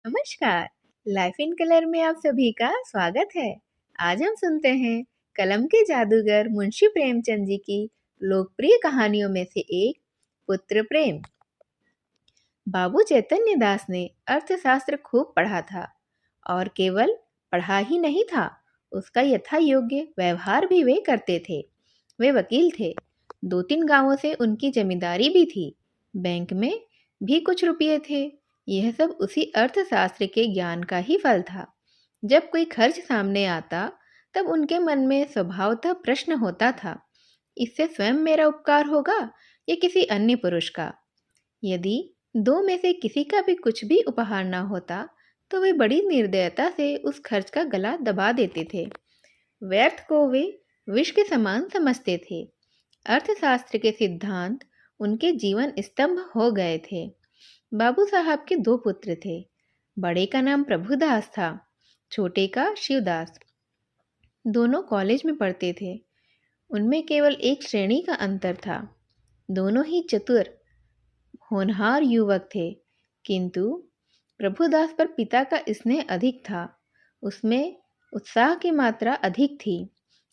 नमस्कार। Life in colour में आप सभी का स्वागत है। आज हम सुनते हैं कलम के जादूगर मुंशी प्रेमचंद जी की लोकप्रिय कहानियों में से एक, पुत्र प्रेम। बाबू चैतन्य दास ने अर्थशास्त्र खूब पढ़ा था और केवल पढ़ा ही नहीं था, उसका यथा योग्य व्यवहार भी वे करते थे। वे वकील थे, 2-3 गांवों से उनकी जमींदारी भी थी, बैंक में भी कुछ रुपये थे। यह सब उसी अर्थशास्त्र के ज्ञान का ही फल था। जब कोई खर्च सामने आता तब उनके मन में स्वभावतः प्रश्न होता था, इससे स्वयं मेरा उपकार होगा या किसी अन्य पुरुष का। यदि दो में से किसी का भी कुछ भी उपहार न होता तो वे बड़ी निर्दयता से उस खर्च का गला दबा देते थे। व्यर्थ को वे विष के समान समझते थे। अर्थशास्त्र के सिद्धांत उनके जीवन स्तंभ हो गए थे। बाबू साहब के 2 पुत्र थे। बड़े का नाम प्रभुदास था, छोटे का शिवदास। दोनों कॉलेज में पढ़ते थे। उनमें केवल एक श्रेणी का अंतर था। दोनों ही चतुर होनहार युवक थे, किंतु प्रभुदास पर पिता का स्नेह अधिक था। उसमें उत्साह की मात्रा अधिक थी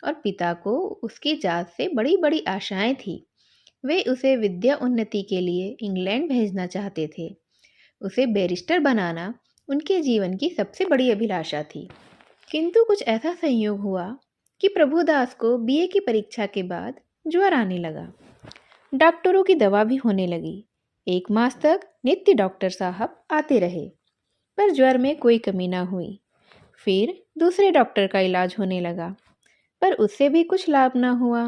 और पिता को उसकी जात से बड़ी बड़ी आशाएं थी। वे उसे विद्या उन्नति के लिए इंग्लैंड भेजना चाहते थे। उसे बैरिस्टर बनाना उनके जीवन की सबसे बड़ी अभिलाषा थी। किंतु कुछ ऐसा संयोग हुआ कि प्रभुदास को बीए की परीक्षा के बाद ज्वर आने लगा। डॉक्टरों की दवा भी होने लगी। 1 मास तक नित्य डॉक्टर साहब आते रहे, पर ज्वर में कोई कमी ना हुई। फिर दूसरे डॉक्टर का इलाज होने लगा, पर उससे भी कुछ लाभ ना हुआ।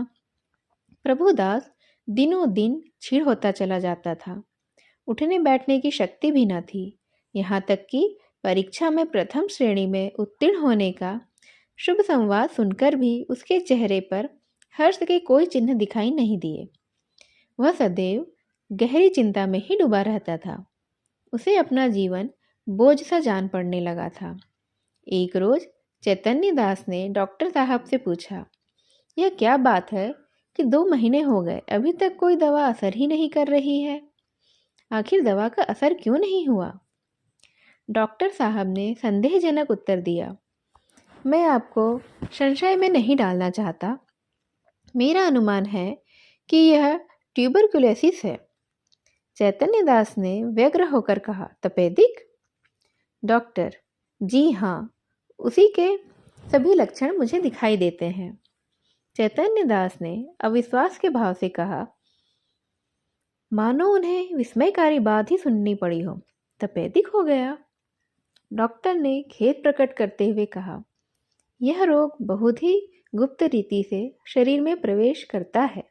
प्रभुदास दिनों दिन क्षीण होता चला जाता था। उठने बैठने की शक्ति भी न थी। यहाँ तक कि परीक्षा में प्रथम श्रेणी में उत्तीर्ण होने का शुभ संवाद सुनकर भी उसके चेहरे पर हर्ष के कोई चिन्ह दिखाई नहीं दिए। वह सदैव गहरी चिंता में ही डूबा रहता था। उसे अपना जीवन बोझ सा जान पड़ने लगा था। एक रोज चैतन्य दास ने डॉक्टर साहब से पूछा, यह क्या बात है कि 2 महीने हो गए, अभी तक कोई दवा असर ही नहीं कर रही है। आखिर दवा का असर क्यों नहीं हुआ? डॉक्टर साहब ने संदेहजनक उत्तर दिया, मैं आपको संशय में नहीं डालना चाहता। मेरा अनुमान है कि यह ट्यूबरकुलोसिस है। चैतन्य दास ने व्यग्र होकर कहा, तपेदिक? डॉक्टर, जी हाँ, उसी के सभी लक्षण मुझे दिखाई देते हैं। चैतन्य दास ने अविश्वास के भाव से कहा, मानो उन्हें विस्मयकारी बात ही सुननी पड़ी हो। तपेदिक हो गया? डॉक्टर ने खेद प्रकट करते हुए कहा, यह रोग बहुत ही गुप्त रीति से शरीर में प्रवेश करता है।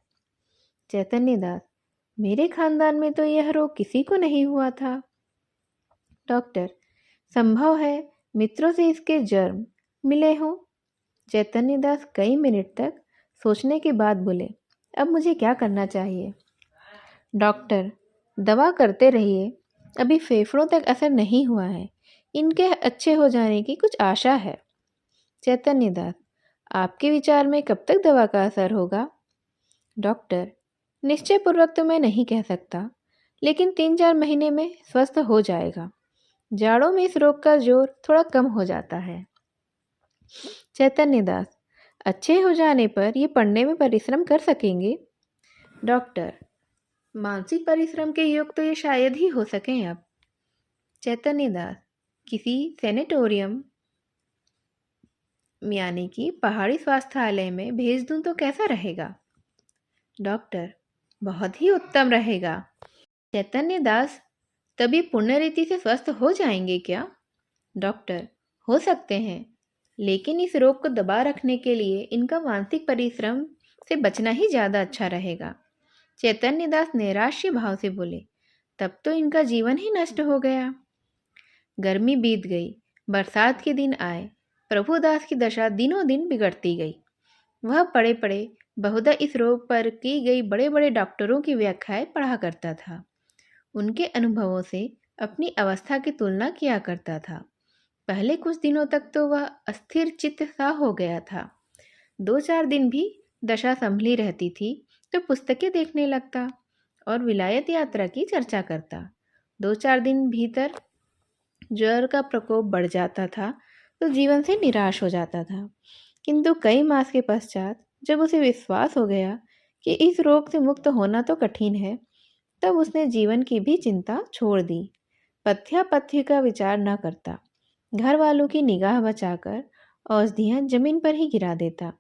चैतन्य दास, मेरे खानदान में तो यह रोग किसी को नहीं हुआ था। डॉक्टर, संभव है मित्रों से इसके जर्म मिले हों। चैतन्य दास कई मिनट तक सोचने के बाद बोले, अब मुझे क्या करना चाहिए? डॉक्टर, दवा करते रहिए, अभी फेफड़ों तक असर नहीं हुआ है, इनके अच्छे हो जाने की कुछ आशा है। चैतन्य दास, आपके विचार में कब तक दवा का असर होगा? डॉक्टर, निश्चय पूर्वक तो मैं नहीं कह सकता, लेकिन 3-4 महीने में स्वस्थ हो जाएगा। जाड़ों में इस रोग का जोर थोड़ा कम हो जाता है। चैतन्य दास, अच्छे हो जाने पर ये पढ़ने में परिश्रम कर सकेंगे? डॉक्टर, मानसिक परिश्रम के योग तो ये शायद ही हो सकें अब। चैतन्य दास, किसी सेनेटोरियम यानी कि पहाड़ी स्वास्थ्यालय में भेज दूं तो कैसा रहेगा? डॉक्टर, बहुत ही उत्तम रहेगा। चैतन्य दास, तभी पुण्य रीति से स्वस्थ हो जाएंगे क्या? डॉक्टर, हो सकते हैं, लेकिन इस रोग को दबा रखने के लिए इनका मानसिक परिश्रम से बचना ही ज़्यादा अच्छा रहेगा। चैतन्य दास नैराश्य भाव से बोले, तब तो इनका जीवन ही नष्ट हो गया। गर्मी बीत गई, बरसात के दिन आए। प्रभुदास की दशा दिनों दिन बिगड़ती गई। वह पड़े पड़े बहुधा इस रोग पर की गई बड़े बड़े डॉक्टरों की व्याख्याएं पढ़ा करता था। उनके अनुभवों से अपनी अवस्था की तुलना किया करता था। पहले कुछ दिनों तक तो वह अस्थिर चित्त सा हो गया था। 2-4 दिन भी दशा संभली रहती थी तो पुस्तकें देखने लगता और विलायत यात्रा की चर्चा करता। 2-4 दिन भीतर ज्वर का प्रकोप बढ़ जाता था तो जीवन से निराश हो जाता था। किंतु कई मास के पश्चात जब उसे विश्वास हो गया कि इस रोग से मुक्त होना तो कठिन है, तब उसने जीवन की भी चिंता छोड़ दी। पथ्यापथ्य का विचार न करता, घर वालों की निगाह बचाकर औषधियाँ जमीन पर ही गिरा देता,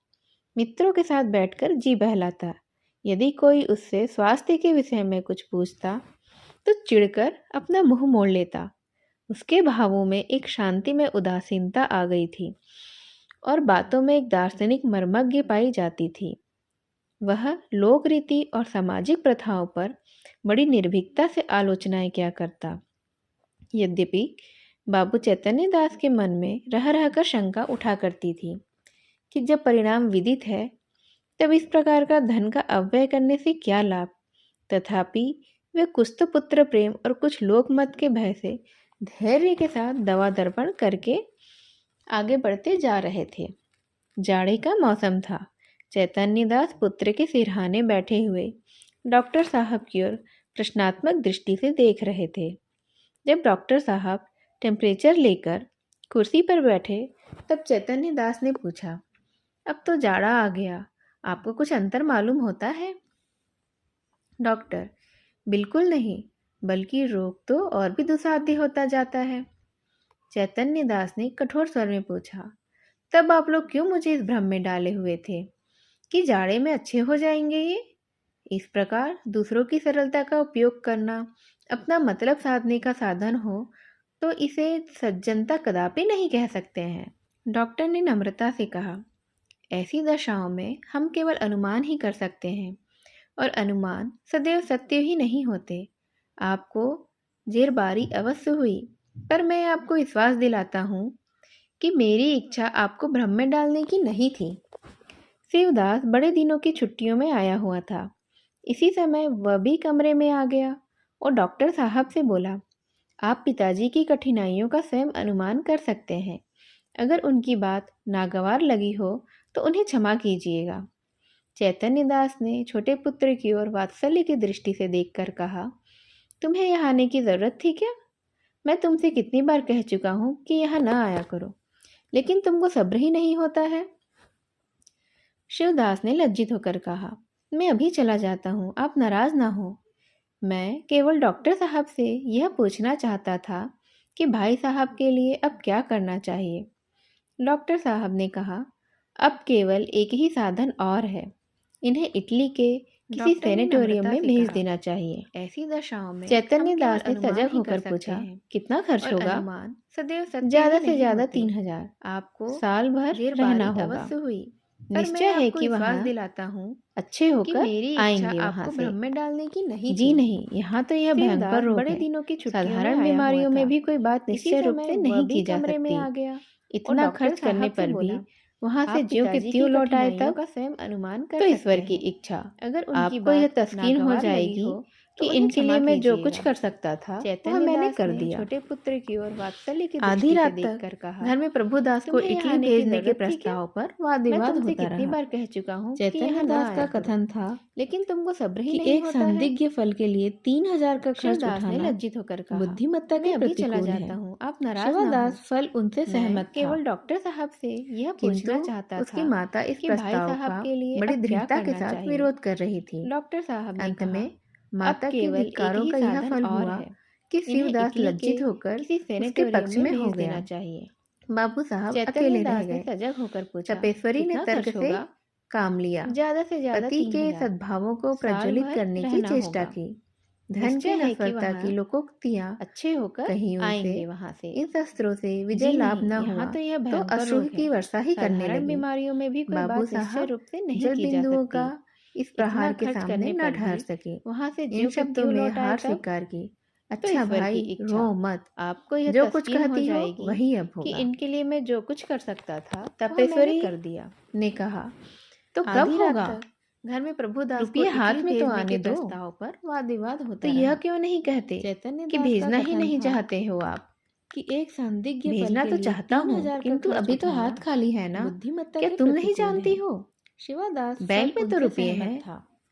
मित्रों के साथ बैठकर जी बहलाता। यदि कोई उससे स्वास्थ्य के विषय में कुछ पूछता तो चिढ़कर अपना मुंह मोड़ लेता। उसके भावों में एक शांति में उदासीनता आ गई थी और बातों में एक दार्शनिक मर्मज्ञ पाई जाती थी। वह लोक रीति और सामाजिक प्रथाओं पर बड़ी निर्भीकता से आलोचनाएं किया करता। यद्यपि बाबू चैतन्य दास के मन में रह रहकर शंका उठा करती थी कि जब परिणाम विदित है तब इस प्रकार का धन का अव्यय करने से क्या लाभ। तथापि वे कुछ तो पुत्र प्रेम और कुछ लोकमत के भय से धैर्य के साथ दवा दर्पण करके आगे बढ़ते जा रहे थे। जाड़े का मौसम था। चैतन्य दास पुत्र के सिरहाने बैठे हुए डॉक्टर साहब की ओर प्रश्नात्मक दृष्टि से देख रहे थे। जब डॉक्टर साहब टेम्परेचर लेकर कुर्सी पर बैठे तब चैतन्य दास ने पूछा, अब तो जाड़ा आ गया, आपको कुछ अंतर मालूम होता है? डॉक्टर, बिल्कुल नहीं, बल्कि रोग तो और भी दुस्साध्य होता जाता है। चैतन्य दास ने कठोर स्वर में पूछा, तब आप लोग क्यों मुझे इस भ्रम में डाले हुए थे कि जाड़े में अच्छे हो जाएंगे ये? इस प्रकार दूसरों की सरलता का उपयोग करना अपना मतलब साधने का साधन हो तो इसे सज्जनता कदापि नहीं कह सकते हैं। डॉक्टर ने नम्रता से कहा, ऐसी दशाओं में हम केवल अनुमान ही कर सकते हैं और अनुमान सदैव सत्य ही नहीं होते। आपको जेरबारी अवश्य हुई, पर मैं आपको विश्वास दिलाता हूँ कि मेरी इच्छा आपको भ्रम में डालने की नहीं थी। शिवदास बड़े दिनों की छुट्टियों में आया हुआ था। इसी समय वह भी कमरे में आ गया और डॉक्टर साहब से बोला, आप पिताजी की कठिनाइयों का स्वयं अनुमान कर सकते हैं। अगर उनकी बात नागवार लगी हो तो उन्हें क्षमा कीजिएगा। चैतन्य दास ने छोटे पुत्र की ओर वात्सल्य की दृष्टि से देखकर कहा, तुम्हें यहाँ आने की जरूरत थी क्या? मैं तुमसे कितनी बार कह चुका हूँ कि यहाँ न आया करो, लेकिन तुमको सब्र ही नहीं होता है। शिवदास ने लज्जित होकर कहा, मैं अभी चला जाता हूँ, आप नाराज ना हो। मैं केवल डॉक्टर साहब से यह पूछना चाहता था कि भाई साहब के लिए अब क्या करना चाहिए। डॉक्टर साहब ने कहा, अब केवल एक ही साधन और है, इन्हें इटली के किसी सैनिटोरियम में भेज देना चाहिए। ऐसी दशाओं में चैतन्य दास ने सजग होकर पूछा, कितना खर्च होगा? ज्यादा से ज्यादा 3,000। आपको साल भर रहना होगा। निश्चय है कि वहाँ दिलाता हूँ अच्छे होकर आएंगे वहाँ से। भ्रम में डालने की नहीं जी नहीं, यहाँ तो यह भयंकर रोग है। दिनों की साधारण बीमारियों में भी कोई बात निश्चय रूप से नहीं की जा सकती। इतना खर्च करने पर भी वहाँ से ज्यों के त्यों लौट आए तब का स्वयं अनुमान कर तो ईश्वर की इच्छा। अगर आपको यह तस्कीन हो जाएगी कि इनके लिए मैं जो कुछ कर सकता था वह मैंने कर दिया। छोटे पुत्र की ओर वात्सल्य की आधी रात तक कहा, घर में प्रभुदास को इटली भेजने के प्रस्ताव पर वाद विवाद होता रहा। कितनी बार कह चुका हूँ चैतन्य दास का कथन था, लेकिन तुमको सब्र ही नहीं होता है। एक संदिग्ध फल के लिए 3,000 का खर्च उठाना लज्जित होकर कहा, बुद्धिमत्ता के प्रतिकूल है। आप नाराज ना हो। फल उनसे सहमत था। केवल डॉक्टर साहब से यह पूछना चाहता था। उसकी माता इस प्रस्ताव का बड़ी दृढ़ता के साथ विरोध कर रही थी। डॉक्टर साहब ने अंत में माता के धिक्कारों का यह फल हुआ कि शिवदास लज्जित होकर उसके पक्ष में हो गया। बाबू साहब अकेले रह गए। सजग होकर पूछा, तपेश्वरी ने तर्क से काम लिया, ज्यादा से ज्यादा पति के सद्भावों को प्रज्वलित करने की चेष्टा की। धन की नफरता की लोकोक्तियां अच्छे होकर कहीं आएंगे वहां से। इन शस्त्रों से विजय लाभ न हुआ तो अश्रु की वर्षा ही करने लगी। बीमारियों में भी कोई बात निश्चय रूप से नहीं की जा सकती। इस प्रहार के सामने न ठहर सके। वहां से इन शब्दों में हार स्वीकार की। अच्छा भाई, रो मत, आपको यह जो कुछ कहती हो वही अब होगा। कि इनके लिए मैं जो कुछ कर सकता था तपेश्वरी कर दिया ने कहा, तो कब होगा? घर में प्रभुदास को हाथ में तो आने दो। प्रस्ताव पर वाद विवाद होता तो यह क्यों नहीं कहते चैतन्य कि भेजना ही नहीं चाहते हो आप? कि एक संदिग्ध भेजना तो चाहता हूँ, किंतु अभी तो हाथ खाली है ना। क्या तुम नहीं जानती हो शिवादास बैंक में तो रुपये हैं,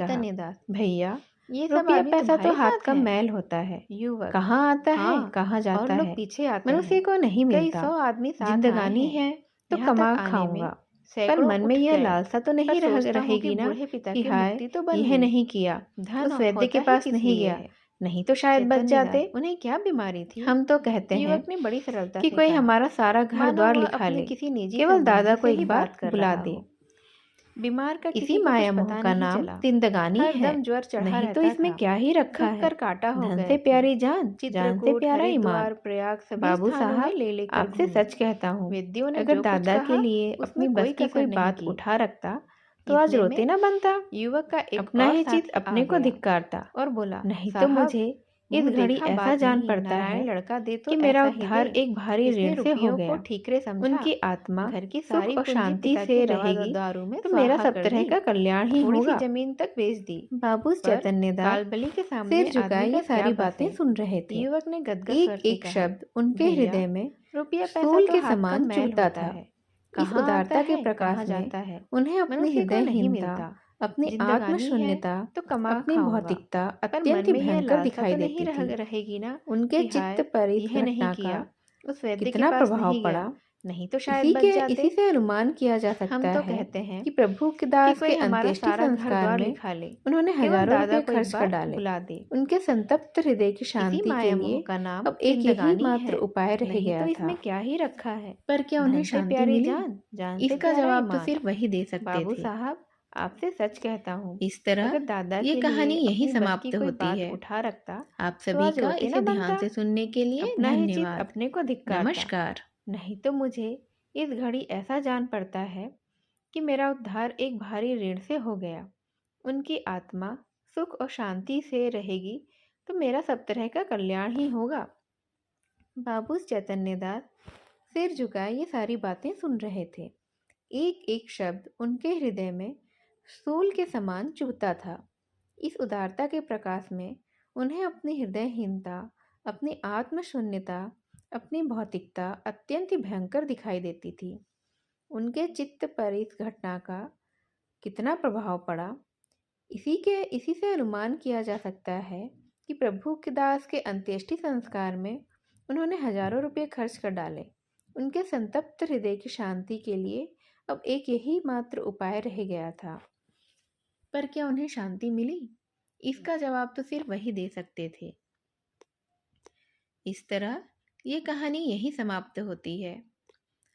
कहा, चैतन्य दास, भैया ये सब रुपया आदमी पैसा तो तुम्हारे हाथ साथ का है? मैल होता है, युवक, कहाँ आता है हाँ, कहाँ और जाता लोग है, पीछे आते मनुष्य हैं। को नहीं कई मिलता। 100 आदमी साथ आए जिंदगानी हैं। है तो यहाँ तक कमा आने में खाऊंगा, पर सैकड़ों मन में उठ यह गए। लालसा तो पर नहीं सोचता हूँ रहेगी कि ना बूढ़े पिता कि की हाय मुक्ति तो बन यह गई। नहीं किया धन उस वैद्य के होता ही पास किस नहीं लिए गया, है? नहीं तो शायद बच चैतन्य जाते। दास, उन्हें क्या बीमारी थी? हम तो कहते हैं युवक ने बड़ी सरलता कि से कोई कहा, हमारा सारा घर मानो द्वार वह लिखा अपने ले, किसी निजी केवल दादा संबंधी को से ही एक बार बात कर बुला रहा दे। हो। बीमार का इसी किसी को माया कुछ मोह पता का नहीं नाम चला। जिंदगानी हर है। दम ज्वर चढ़ा नहीं तो रहता इसमें था। क्या ही रखा सूख है। कर काटा हो धन गए से थे। प्यारी जान, जान से चित्रकूट, प्यारा ईमान। हरिद्वार, प्रयाग सभी बाबू स्थानों में साहब, ले लेकर आपसे घूमी। सच कहता हूँ, वैद्यों ने अगर जो कुछ दादा के कहा लिए अपनी उसमें बस कोई की कसर कोई नहीं बात की। उठा रखता तो आज इतने रोते में ना बनता, युवक का एक अपना और ही चित साथी आ अपने को गया धिक्कारता। और बोला, नहीं तो साहब मुझे इस मुंह घड़ी देखा ऐसा बात जान नहीं, पड़ता है नारायण लड़का दे तो कि मेरा ऐसा ही उद्धार दे। एक भारी इसने ऋण से हो रुपयों को गया। ठीकरे समझा। उनकी आत्मा घर की सुख सारी और पूंजी शांति पिता से की दवा रहेगी दारू में तो मेरा स्वाहा सब कर तरह दी। का कल्याण ही थोड़ी सी होगा। जमीन तक बेच दी। बाबू पर चैतन्यदास कालबली के सिर सामने झुकाए आदमी ये का क्या सारी बस बातें है। सुन रहे थे। युवक ने गदगद एक स्वर से एक कहा, शब्द उनके भैया हृदय में रुपया पैसा सूल तो के हाथ का समान मैल चुभता होता था। है। इस कहाँ आता उदारता के है, प्रकाश कहाँ में जाता है, उन्हें अपनी मनुष्य को नहीं हृदयहीनता, मिलता। अपनी जिंदगानी है आत्मशून्यता, तो कमा अपनी खाऊंगा। भौतिकता पर अत्यंत मन में यह भयंकर लालसा दिखाई तो नहीं देती थी। रहेगी ना उनके कि चित्त हाय पर इस यह नहीं घटना का किया, उस वैद्य के कितना पास प्रभाव नहीं गया, पड़ा, नहीं तो शायद बच जाते। इसी से अनुमान किया जा हम सकता तो है कहते हैं कि प्रभु के कि दास कोई के हमारा अंत्येष्टि सारा घर संस्कार द्वार में लिखा ले, उन्होंने केवल हजारों दादा रुपए को एक खर्च कर बार डाले। बुला दे। उनके संतप्त हृदय की इसी शांति के माया मोह लिए का नाम अब एक यही जिंदगानी मात्र है। उपाय रह नहीं गया तो था। इसमें क्या ही रखा है। पर क्या उन्हें धन से शांति प्यारी मिली? जान, जान से इसका प्यारा जवाब तो ईमान। सिर्फ वही दे सकते बाबू थे। साहब, आपसे सच कहता हूँ, इस तरह अगर दादा ये के कहानी लिए यहीं अपनी बस की समाप्त कोई होती बात है। उठा रखता आप तो सभी आज का रोते इसे ना ध्यान बनता। से सुनने के लिए अपना ही चित धन्यवाद। अपने को धिक्कारता। नमस्कार। नहीं तो मुझे इस घड़ी ऐसा जान पड़ता है कि मेरा उद्धार एक भारी ऋण से हो गया। उनकी आत्मा सुख और शांति से रहेगी तो मेरा सब तरह का कल्याण ही होगा। बाबू चैतन्यदास सिर झुकाए ये सारी बातें सुन रहे थे। एक एक शब्द उनके हृदय में सूल के समान चुभता था। इस उदारता के प्रकाश में उन्हें अपनी हृदयहीनता, अपनी आत्मशून्यता, अपनी भौतिकता अत्यंत ही भयंकर दिखाई देती थी। उनके चित्त पर इस घटना का कितना प्रभाव पड़ा, इसी से अनुमान किया जा सकता है कि प्रभु के दास के अंत्येष्टि संस्कार में उन्होंने हजारों रुपये खर्च कर डाले। उनके संतप्त हृदय की शांति के लिए अब एक यही मात्र उपाय रह गया था। पर क्या उन्हें शांति मिली? इसका जवाब तो सिर्फ वही दे सकते थे। इस तरह ये कहानी यही समाप्त होती है।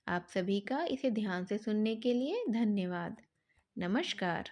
आप सभी का इसे ध्यान से सुनने के लिए धन्यवाद। नमस्कार।